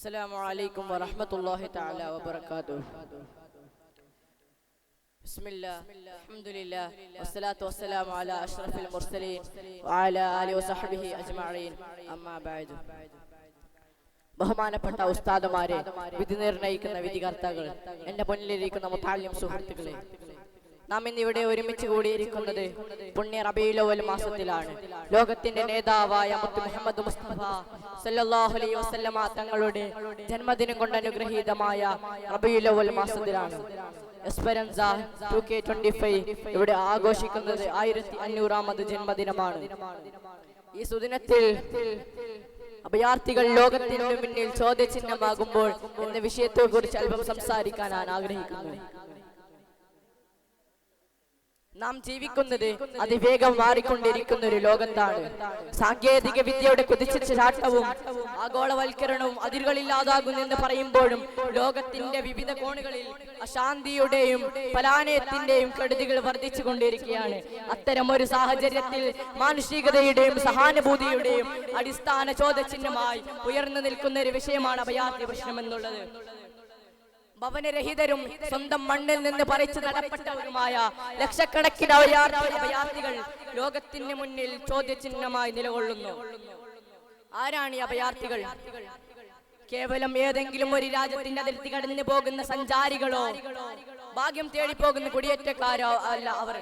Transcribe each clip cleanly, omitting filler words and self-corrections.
السلام عليكم ورحمة الله تعالى وبركاته. بسم الله الحمد لله والصلاة والسلام على أشرف المرسلين وعلى آله وصحبه أجمعين أما بعد. ബഹുമാനപ്പെട്ട ഉസ്താദുമാരെ, വിധി നിർണയിക്കുന്ന വിധികർത്താക്കൾ, എന്റെ മുന്നിലിരിക്കുന്ന മുതഅല്ലിം സുഹൃത്തുക്കളെ, നാം ഇന്നിവിടെ ഒരുമിച്ച് കൂടിയിരിക്കുന്നത് പുണ്യ റബീഉൽ അവ്വൽ മാസത്തിലാണ്. ലോകത്തിന്റെ നേതാവായ മുത്ത് മുഹമ്മദ് മുസ്തഫ സല്ലല്ലാഹു അലൈഹി വസല്ലമ തങ്ങളുടെ ജന്മദിനം കൊണ്ട് അനുഗ്രഹീതമായ റബീഉൽ അവ്വൽ മാസത്തിലാണ്. എസ്പെരൻസ 2K25 ഇവിടെ ആഘോഷിക്കുന്നത് 1500ാമത് ജന്മദിനമാണ്. ഈ സുദിനത്തിൽ അഭയാർത്ഥികൾ ലോകത്തിന് മുന്നിൽ ചോദ്യചിഹ്നമാകുമ്പോൾ എന്ന വിഷയത്തെ കുറിച്ച് അല്പം സംസാരിക്കാൻ ഞാൻ ആഗ്രഹിക്കുന്നു. നാം ജീവിക്കുന്നത് അതിവേഗം മാറിക്കൊണ്ടിരിക്കുന്ന ഒരു ലോകത്താണ്. സാങ്കേതിക വിദ്യയുടെ കുതിച്ച ചാട്ടവും ആഗോളവൽക്കരണവും അതിരുകളില്ലാതാകുന്നെന്ന് പറയുമ്പോഴും ലോകത്തിന്റെ വിവിധ കോണുകളിൽ അശാന്തിയുടെയും പലായനത്തിന്റെയും കെടുതികൾ വർദ്ധിച്ചു കൊണ്ടിരിക്കുകയാണ്. അത്തരം ഒരു സാഹചര്യത്തിൽ മാനുഷികതയുടെയും സഹാനുഭൂതിയുടെയും അടിസ്ഥാന ചോദ്യചിഹ്നമായി ഉയർന്നു നിൽക്കുന്ന ഒരു വിഷയമാണ് അഭയാർത്ഥി പ്രശ്നം എന്നുള്ളത്. ഭവനരഹിതരും സ്വന്തം മണ്ണിൽ നിന്ന് പറിച്ചു നടപ്പെട്ടവരുമായ ലക്ഷക്കണക്കിന് അഭയാർത്ഥികൾ ലോകത്തിന് മുന്നിൽ ചോദ്യചിഹ്നമായി നിലകൊള്ളുന്നു. ആരാണ് ഈ അഭയാർത്ഥികൾ? കേവലം ഏതെങ്കിലും ഒരു രാജ്യത്തിന്റെ അതിർത്തി കടന്നു പോകുന്ന സഞ്ചാരികളോ ഭാഗ്യം തേടിപ്പോകുന്ന കുടിയേറ്റക്കാരോ അല്ല അവർ.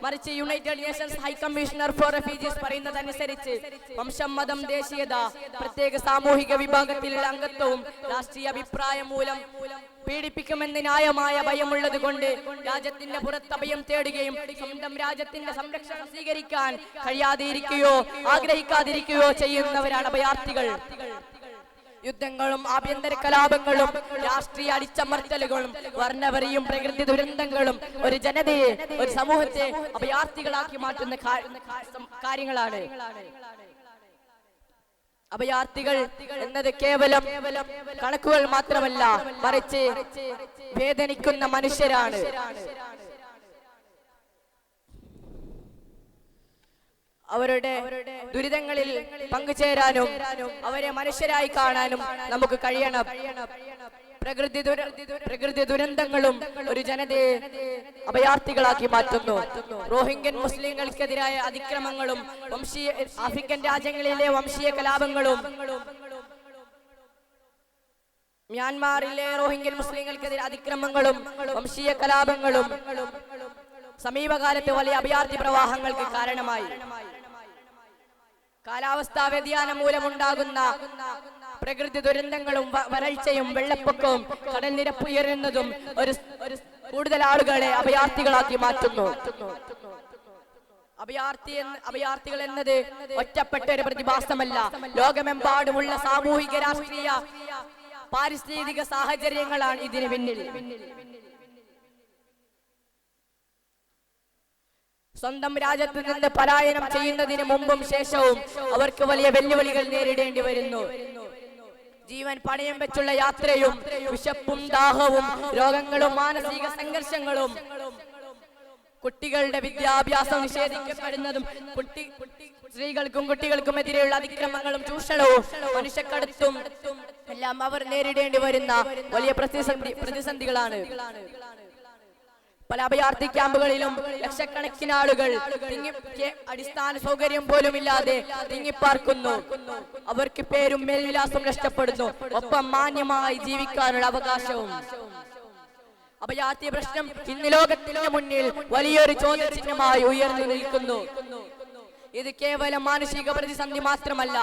മറിച്ച് United Nations High Commissioner for Refugees പറയുന്നതനുസരിച്ച് വംശം, മതം, ദേശീയത, പ്രത്യേക സാമൂഹിക വിഭാഗത്തിലുള്ള അംഗത്വവും രാഷ്ട്രീയ അഭിപ്രായം മൂലം പീഡിപ്പിക്കുമെന്ന് ന്യായമായ ഭയമുള്ളത് കൊണ്ട് രാജ്യത്തിന്റെ പുറത്ത് അഭയം തേടുകയും സ്വന്തം രാജ്യത്തിന്റെ സംരക്ഷണം സ്വീകരിക്കാൻ കഴിയാതിരിക്കുകയോ ആഗ്രഹിക്കാതിരിക്കുകയോ ചെയ്യുന്നവരാണ് അഭയാർത്ഥികൾ. യുദ്ധങ്ങളും ആഭ്യന്തര കലാപങ്ങളും രാഷ്ട്രീയ അടിച്ചമർത്തലുകളും വർണ്ണവരിയും പ്രകൃതി ദുരന്തങ്ങളും ഒരു ജനതയെ, ഒരു സമൂഹത്തെ അഭയാർത്ഥികളാക്കി മാറ്റുന്ന കാര്യങ്ങളാണ്. അഭയാർത്ഥികൾ എന്നത് കേവലം കണക്കുകൾ മാത്രമല്ല, മറിച്ച് വേദനിക്കുന്ന മനുഷ്യരാണ്. അവരുടെ ദുരിതങ്ങളിൽ പങ്കുചേരാനും അവരെ മനുഷ്യരായി കാണാനും നമുക്ക് കഴിയണം. പ്രകൃതി ദുരന്തങ്ങളും ഒരു ജനതയെ അഭയാർത്ഥികളാക്കി മാറ്റുന്നു. റോഹിംഗ്യൻ മുസ്ലിങ്ങൾക്കെതിരായ അതിക്രമങ്ങളും ആഫ്രിക്കൻ രാജ്യങ്ങളിലെ വംശീയ കലാപങ്ങളും മ്യാൻമാറിലെ റോഹിംഗ്യൻ മുസ്ലിങ്ങൾക്കെതിരെ അതിക്രമങ്ങളും വംശീയ കലാപങ്ങളും സമീപകാലത്ത് വലിയ അഭയാർത്ഥി പ്രവാഹങ്ങൾക്ക് കാരണമായി. കാലാവസ്ഥാ വ്യതിയാനം മൂലമുണ്ടാകുന്ന പ്രകൃതി ദുരന്തങ്ങളും വരൾച്ചയും വെള്ളപ്പൊക്കവും കടൽ നിരപ്പ് ഉയരുന്നതും കൂടുതൽ ആളുകളെ അഭയാർത്ഥികളാക്കി മാറ്റുന്നു. അഭയാർത്ഥികൾ എന്നത് ഒറ്റപ്പെട്ട ഒരു പ്രതിഭാസമല്ല. ലോകമെമ്പാടുമുള്ള സാമൂഹിക, രാഷ്ട്രീയ, പാരിസ്ഥിതിക സാഹചര്യങ്ങളാണ് ഇതിന് പിന്നിൽ. സ്വന്തം രാജ്യത്ത് നിന്ന് പലായനം ചെയ്യുന്നതിന് മുമ്പും ശേഷവും അവർക്ക് വലിയ വെല്ലുവിളികൾ നേരിടേണ്ടി വരുന്നു. ജീവൻ പണയം വെച്ചുള്ള യാത്രയും വിശപ്പും ദാഹവും രോഗങ്ങളും മാനസിക സംഘർഷങ്ങളും കുട്ടികളുടെ വിദ്യാഭ്യാസം നിഷേധിക്കപ്പെടുന്നതും സ്ത്രീകൾക്കും കുട്ടികൾക്കും എതിരെയുള്ള അതിക്രമങ്ങളും ചൂഷണവും മനുഷ്യക്കടത്തും എല്ലാം അവർ നേരിടേണ്ടി വരുന്ന വലിയ പ്രതിസന്ധികളാണ്. പല അഭയാർത്ഥി ക്യാമ്പുകളിലും ലക്ഷക്കണക്കിന് ആളുകൾ അടിസ്ഥാന സൗകര്യം പോലും ഇല്ലാതെ തിങ്ങിപ്പാർക്കുന്നു. അവർക്ക് പേരും മേൽവിലാസവും നഷ്ടപ്പെടുന്നു, ഒപ്പം മാന്യമായി ജീവിക്കാനുള്ള അവകാശവും. അഭയാർത്ഥി പ്രശ്നം ഇന്ന് ലോകത്തിന്റെ മുന്നിൽ വലിയൊരു ചോദ്യചിഹ്നമായി ഉയർന്നു നിൽക്കുന്നു. ഇത് കേവലം മാനുഷിക പ്രതിസന്ധി മാത്രമല്ല,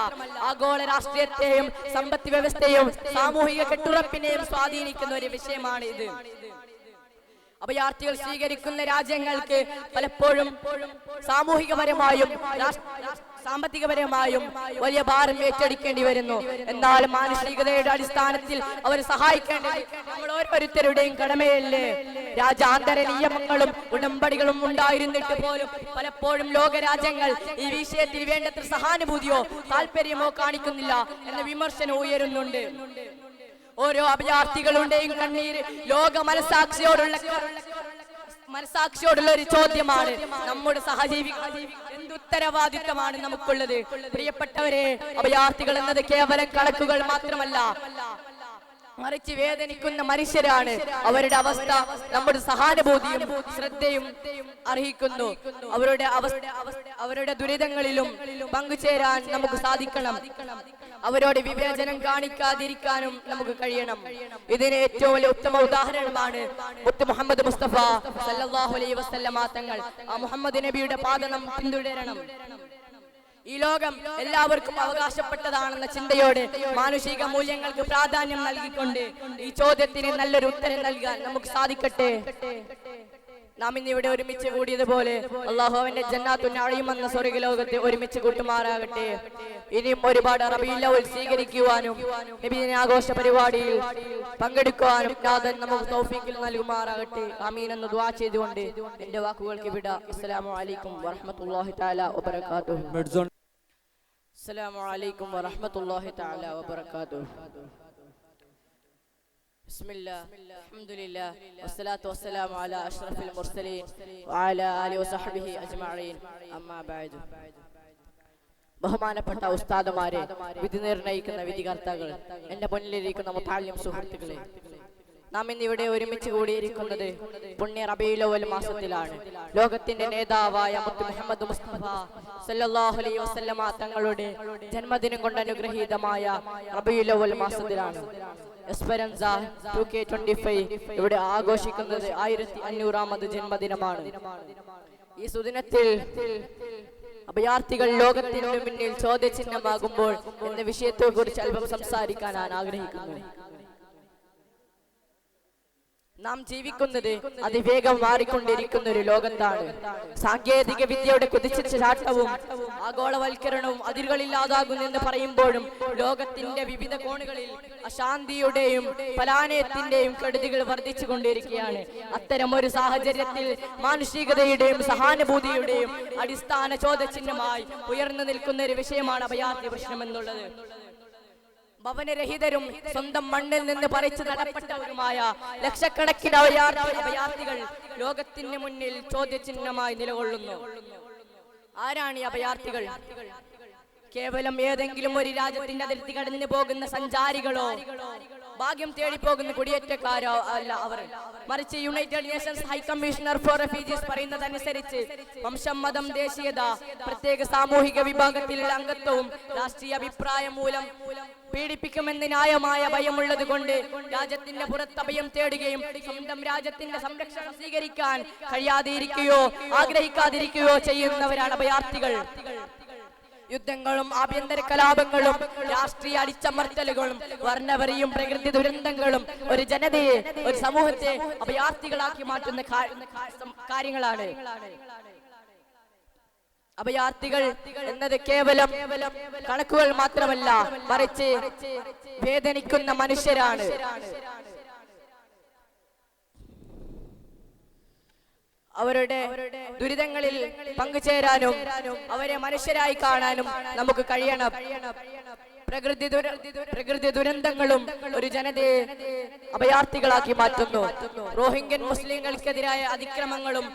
ആഗോള രാഷ്ട്രീയത്തെയും സമ്പദ് വ്യവസ്ഥയെയും സാമൂഹിക കെട്ടുറപ്പിനെയും സ്വാധീനിക്കുന്ന ഒരു വിഷയമാണ് ഇത്. അഭയാർത്ഥികൾ സ്വീകരിക്കുന്ന രാജ്യങ്ങൾക്ക് പലപ്പോഴും സാമൂഹികപരമായും സാമ്പത്തികപരമായും വലിയ ഭാരം ഏറ്റെടുക്കേണ്ടി വരുന്നു. എന്നാൽ മാനുഷികതയുടെ അടിസ്ഥാനത്തിൽ അവരെ സഹായിക്കേണ്ടത് നമ്മൾ ഓരോരുത്തരുടെയും കടമയല്ലേ? രാജ്യാന്തര നിയമങ്ങളും ഉടമ്പടികളും ഉണ്ടായിരുന്നിട്ട് പോലും പലപ്പോഴും ലോകരാജ്യങ്ങൾ ഈ വിഷയത്തിൽ വേണ്ടത്ര സഹാനുഭൂതിയോ താല്പര്യമോ കാണിക്കുന്നില്ല എന്ന വിമർശനം ഉയരുന്നുണ്ട്. ഓരോ അഭയാർത്ഥികളുടെയും കണ്ണീര് ലോക മനസാക്ഷിയോടുള്ള ഒരു ചോദ്യമാണ്. നമ്മുടെ സഹജീവികൾ എന്തുത്തരവാദിത്തമാണ് നമുക്കുള്ളത്? പ്രിയപ്പെട്ടവരെ, അഭയാർത്ഥികൾ എന്നത് കേവലം കണക്കുകൾ മാത്രമല്ല, മറിച്ച് വേദനിക്കുന്ന മനുഷ്യരാണ്. അവരുടെ അവസ്ഥ നമ്മുടെ സഹാനുഭൂതിയും ശ്രദ്ധയും അർഹിക്കുന്നു. അവരുടെ ദുരിതങ്ങളിലും പങ്കുചേരാൻ നമുക്ക് സാധിക്കണം. അവരോട് വിവേചനം കാണിക്കാതിരിക്കാനും നമുക്ക് കഴിയണം. ഇതിന് ഏറ്റവും വലിയ ഉത്തമ ഉദാഹരണമാണ് മുത്ത് മുഹമ്മദ് മുസ്തഫ സല്ലല്ലാഹു അലൈഹി വസല്ലമ തങ്ങൾ. ആ മുഹമ്മദ് നബിയുടെ പാത നാം പിന്തുടരണം. ഈ ലോകം എല്ലാവർക്കും അവകാശപ്പെട്ടതാണെന്ന ചിന്തയോടെ മാനുഷിക മൂല്യങ്ങൾക്ക് പ്രാധാന്യം നൽകിക്കൊണ്ട് ഈ ചോദ്യത്തിന് നല്ലൊരു ഉത്തരം നൽകാൻ നമുക്ക് സാധിക്കട്ടെ. നാം ഇന്ന് ഇവിടെ ഒരുമിച്ച് കൂടിയതുപോലെ അല്ലാഹു അവന്റെ ജന്നാത്തുൻ നഈം എന്ന സ്വർഗ്ഗലോകത്തെ ഒരുമിച്ച് കൂട്ടുമാറാകട്ടെ. ഇനിയും ഒരുപാട് റബീഉൽ അവ്വൽ സ്വീകരിക്കുവാനും നബിദിന ആഘോഷ പരിപാടിയിൽ പങ്കെടുക്കുവാനും നാഥൻ നമുക്ക് തൗഫീഖ് നൽകുമാറാകട്ടെ. ആമീൻ എന്ന് ദുആ ചെയ്തുകൊണ്ട് എന്റെ വാക്കുകൾക്ക് വിട. അസ്സലാമു അലൈക്കും വറഹ്മത്തുള്ളാഹി തആല വബറകാതുഹു. അസ്സലാമു അലൈക്കും വറഹ്മത്തുള്ളാഹി തആല വബറകാതുഹു. ബിസ്മില്ലാഹ് അൽഹംദുലില്ലാഹ് വസ്സലാത്തു വസ്സലാമു അലാ അഷ്റഫിൽ മുർസലീൻ വഅലാ ആലിഹി വസഹ്ബിഹി അജ്മഈൻ. അമ്മാ ബഅദ്. ബഹുമാനപ്പെട്ട ഉസ്താദുമാരെ, വിധി നിർണയിക്കുന്ന വിധികർത്താക്കൾ, എന്റെ മുന്നിലിരിക്കുന്ന മുതഅല്ലിം സുഹൃത്തുക്കളെ, നാം ഇന്ന് ഇവിടെ ഒരുമിച്ച് കൂടിയിരിക്കുന്നത് പുണ്യ റബീഉൽ അവ്വൽ മാസത്തിലാണ്. ലോകത്തിന്റെ നേതാവായ മുത്ത് മുഹമ്മദ് മുസ്തഫ സല്ലല്ലാഹു അലൈഹി വസല്ലമ തങ്ങളുടെ ജന്മദിനം കൊണ്ട് അനുഗ്രഹീതമായ റബീഉൽ അവ്വൽ മാസത്തിലാണ്. എസ്പെരൻസ 2K25 ഇവിടെ ആഘോഷിക്കുന്നത് 1500ാമത് ജന്മദിനമാണ്. ഈ സുദിനത്തിൽ അഭയാർത്ഥികൾ ലോകത്തിന് മുന്നിൽ ചോദ്യചിഹ്നമാകുമ്പോൾ എന്ന വിഷയത്തെ കുറിച്ച് അല്പം സംസാരിക്കാൻ ഞാൻ ആഗ്രഹിക്കുന്നു. നാം ജീവിക്കുന്നത് അതിവേഗം മാറിക്കൊണ്ടിരിക്കുന്ന ഒരു ലോകത്താണ്. സാങ്കേതിക വിദ്യയുടെ കുതിച്ചുചാട്ടവും ആഗോളവൽക്കരണവും അതിരുകളില്ലാതാകുന്നെന്ന് പറയുമ്പോഴും ലോകത്തിന്റെ വിവിധ കോണുകളിൽ അശാന്തിയുടെയും പലായനത്തിന്റെയും കെടുതികൾ വർദ്ധിച്ചു കൊണ്ടിരിക്കുകയാണ്. അത്തരം ഒരു സാഹചര്യത്തിൽ മാനുഷികതയുടെയും സഹാനുഭൂതിയുടെയും അടിസ്ഥാന ചോദ്യചിഹ്നമായി ഉയർന്നു നിൽക്കുന്ന ഒരു വിഷയമാണ് അഭയാർത്ഥി പ്രശ്നം എന്നുള്ളത്. ഭവനരഹിതരും സ്വന്തം മണ്ണിൽ നിന്ന് പറിച്ചു നടപ്പെട്ടവരുമായ ലക്ഷക്കണക്കിന് അഭയാർത്ഥികൾ ലോകത്തിന് മുന്നിൽ ചോദ്യചിഹ്നമായി നിലകൊള്ളുന്നു. ആരാണ് ഈ അഭയാർത്ഥികൾ? കേവലം ഏതെങ്കിലും ഒരു രാജ്യത്തിന്റെ അതിർത്തി കടന്നു പോകുന്ന സഞ്ചാരികളോ ഭാഗ്യം തേടി പോകുന്ന കുടിയേറ്റക്കാരോ അല്ല അവർ. മറിച്ച് United Nations High Commissioner for Refugees പറയുന്നതനുസരിച്ച് വംശം, മതം, ദേശീയത, പ്രത്യേക സാമൂഹിക വിഭാഗത്തിലുള്ള അംഗത്വവും രാഷ്ട്രീയ അഭിപ്രായം മൂലം പീഡിപ്പിക്കുമെന്ന് ന്യായമായ ഭയമുള്ളത് കൊണ്ട് രാജ്യത്തിന്റെ പുറത്ത് അഭയം തേടുകയും സ്വന്തം രാജ്യത്തിന്റെ സംരക്ഷണം സ്വീകരിക്കാൻ കഴിയാതിരിക്കുകയോ ആഗ്രഹിക്കാതിരിക്കുകയോ ചെയ്യുന്നവരാണ് അഭയാർത്ഥികൾ. യുദ്ധങ്ങളും ആഭ്യന്തര കലാപങ്ങളും രാഷ്ട്രീയ അടിച്ചമർത്തലുകളും വർണ്ണവരിയും പ്രകൃതി ദുരന്തങ്ങളും ഒരു ജനതയെ, ഒരു സമൂഹത്തെ അഭയാർത്ഥികളാക്കി മാറ്റുന്ന കാര്യങ്ങളാണ്. അഭയാർത്ഥികൾ എന്നത് കേവലം കണക്കുകൾ മാത്രമല്ല, മറിച്ച് വേദനിക്കുന്ന മനുഷ്യരാണ്. അവരുടെ ദുരിതങ്ങളിൽ പങ്കുചേരാനും അവരെ മനുഷ്യരായി കാണാനും നമുക്ക് കഴിയണം. പ്രകൃതി ദുരന്തങ്ങളും ഒരു ജനതയെ അഭയാർത്ഥികളാക്കി മാറ്റുന്നു. റോഹിംഗ്യൻ മുസ്ലിങ്ങൾക്കെതിരായ അതിക്രമങ്ങളും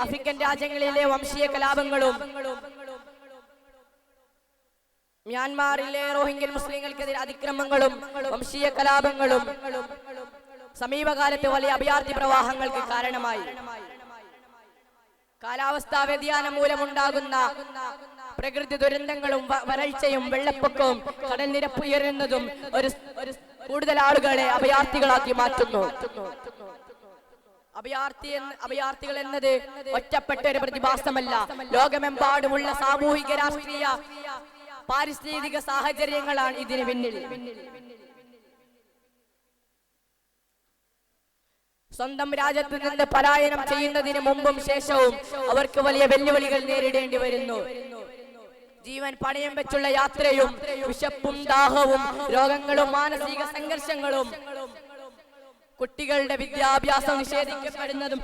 ആഫ്രിക്കൻ രാജ്യങ്ങളിലെ വംശീയ കലാപങ്ങളും മ്യാൻമാറിലെ റോഹിംഗ്യൻ മുസ്ലിങ്ങൾക്കെതിരെ അതിക്രമങ്ങളും വംശീയ കലാപങ്ങളും സമീപകാലത്ത് വലിയ അഭയാർത്ഥി പ്രവാഹങ്ങൾക്ക് കാരണമായി. കാലാവസ്ഥാ വ്യതിയാനം മൂലമുണ്ടാകുന്ന പ്രകൃതി ദുരന്തങ്ങളും വരൾച്ചയും വെള്ളപ്പൊക്കവും കടൽ നിരപ്പ് ഉയരുന്നതും കൂടുതൽ ആളുകളെ അഭയാർത്ഥികളാക്കി മാറ്റുന്നു. അഭയാർത്ഥികൾ എന്നത് ഒറ്റപ്പെട്ട ഒരു പ്രതിഭാസമല്ല. ലോകമെമ്പാടുമുള്ള സാമൂഹിക, രാഷ്ട്രീയ, പാരിസ്ഥിതിക സാഹചര്യങ്ങളാണ് ഇതിന് പിന്നിൽ. സ്വന്തം രാജ്യത്തു നിന്ന് പലായനം ചെയ്യുന്നതിന് മുമ്പും ശേഷവും അവർക്ക് വലിയ വെല്ലുവിളികൾ നേരിടേണ്ടി വരുന്നു. ജീവൻ പണയം വെച്ചുള്ള യാത്രയും വിശപ്പും ദാഹവും രോഗങ്ങളും മാനസിക സംഘർഷങ്ങളും കുട്ടികളുടെ വിദ്യാഭ്യാസം നിഷേധിക്കപ്പെടുന്നതും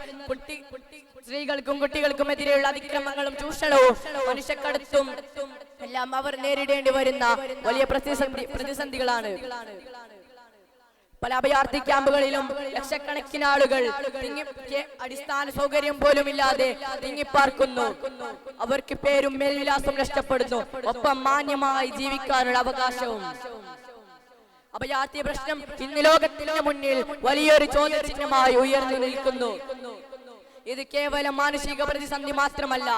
സ്ത്രീകൾക്കും കുട്ടികൾക്കും എതിരെയുള്ള അതിക്രമങ്ങളും ചൂഷണവും മനുഷ്യക്കടത്തും എല്ലാം അവർ നേരിടേണ്ടി വരുന്ന വലിയ പ്രതിസന്ധികളാണ്. പല അഭയാർത്ഥി ക്യാമ്പുകളിലും ലക്ഷക്കണക്കിന് ആളുകൾ അടിസ്ഥാന സൗകര്യം പോലും ഇല്ലാതെ തിങ്ങിപ്പാർക്കുന്നു. അവർക്ക് പേരും മേൽവിലാസവും നഷ്ടപ്പെടുന്നു, ഒപ്പം മാന്യമായി ജീവിക്കാനുള്ള അവകാശവും. അഭയാർത്ഥി പ്രശ്നം ഇന്ന് ലോകത്തിന്റെ മുന്നിൽ വലിയൊരു ചോദ്യചിഹ്നമായി ഉയർന്നു നിൽക്കുന്നു. ഇത് കേവലം മാനുഷിക പ്രതിസന്ധി മാത്രമല്ല,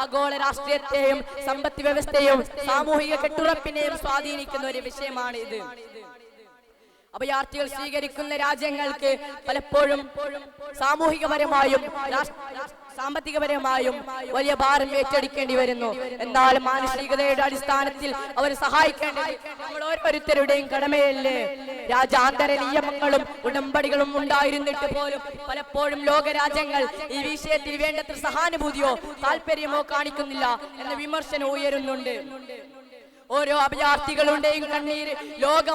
ആഗോള രാഷ്ട്രീയത്തെയും സമ്പദ് വ്യവസ്ഥയെയും സാമൂഹിക കെട്ടുറപ്പിനെയും സ്വാധീനിക്കുന്ന ഒരു വിഷയമാണ് ഇത്. അഭയാർത്ഥികൾ സ്വീകരിക്കുന്ന രാജ്യങ്ങൾക്ക് പലപ്പോഴും സാമൂഹികപരമായും സാമ്പത്തികപരമായും വലിയ ഭാരം ഏറ്റെടുക്കേണ്ടി വരുന്നു. എന്നാൽ മാനുഷികതയുടെ അടിസ്ഥാനത്തിൽ അവരെ സഹായിക്കേണ്ടത് നമ്മൾ ഓരോരുത്തരുടെയും കടമയല്ലേ? രാജ്യാന്തര നിയമങ്ങളും ഉടമ്പടികളും ഉണ്ടായിരുന്നിട്ട് പോലും പലപ്പോഴും ലോകരാജ്യങ്ങൾ ഈ വിഷയത്തിൽ വേണ്ടത്ര സഹാനുഭൂതിയോ താല്പര്യമോ കാണിക്കുന്നില്ല എന്ന വിമർശനം ഉയരുന്നുണ്ട്. ഓരോ അഭയാർത്ഥികളുടെയും കണ്ണീര് ലോക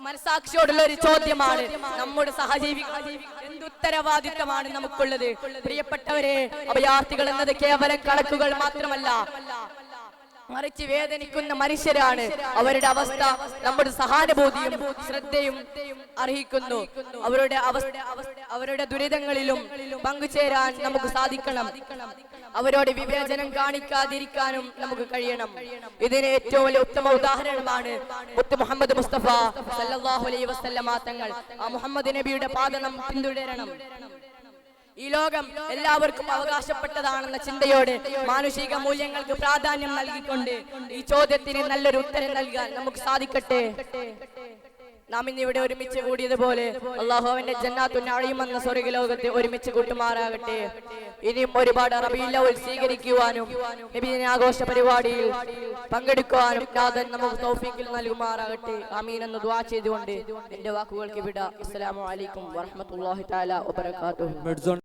മനസാക്ഷിയോടുള്ള ഒരു ചോദ്യമാണ്. നമ്മുടെ സഹജീവികൾ എന്തുത്തരവാദിത്തമാണ് നമുക്കുള്ളത്? പ്രിയപ്പെട്ടവരെ, അഭയാർത്ഥികൾ എന്നത് കേവലം കണക്കുകൾ മാത്രമല്ല, മറിച്ച് വേദനിക്കുന്ന മനുഷ്യരാണ്. അവരുടെ അവസ്ഥ നമ്മുടെ സഹാനുഭൂതിയും ശ്രദ്ധയും അർഹിക്കുന്നു. അവരുടെ ദുരിതങ്ങളിലും പങ്കുചേരാൻ നമുക്ക് സാധിക്കണം. അവരോട് വിവേചനം കാണിക്കാതിരിക്കാനും നമുക്ക് കഴിയണം. ഇതിന് ഏറ്റവും വലിയ ഉത്തമ ഉദാഹരണമാണ് മുത്ത് മുഹമ്മദ് മുസ്തഫ സല്ലല്ലാഹു അലൈഹി വസല്ലമ തങ്ങൾ. ആ മുഹമ്മദ് നബിയുടെ പാത നാം പിന്തുടരണം. ഈ ലോകം എല്ലാവർക്കും അവകാശപ്പെട്ടതാണെന്ന ചിന്തയോടെ മാനുഷിക മൂല്യങ്ങൾക്ക് പ്രാധാന്യം നൽകിക്കൊണ്ട് ഈ ചോദ്യത്തിന് നല്ലൊരു ഉത്തരം നൽകാൻ നമുക്ക് സാധിക്കട്ടെ. നാം ഇന്ന് ഇവിടെ ഒരുമിച്ച് കൂടിയതുപോലെ അല്ലാഹു അവന്റെ ജന്നാത്തുൻ നഈം എന്ന സ്വർഗ്ഗലോകത്തെ ഒരുമിച്ച് കൂട്ടുമാറാകട്ടെ. ഇനിയും ഒരുപാട് റബീഉൽ അവ്വൽ സ്വീകരിക്കുവാനും നബിദിന ആഘോഷ പരിപാടിയിൽ പങ്കെടുക്കുവാനും നാഥൻ നമുക്ക് തൗഫീഖ് നൽകുമാറാകട്ടെ. ആമീൻ എന്ന് ദുആ ചെയ്തുകൊണ്ട് എന്റെ വാക്കുകൾക്ക് വിട. അസ്സലാമു അലൈക്കും വറഹ്മത്തുള്ളാഹി തആല വബറകാതുഹു.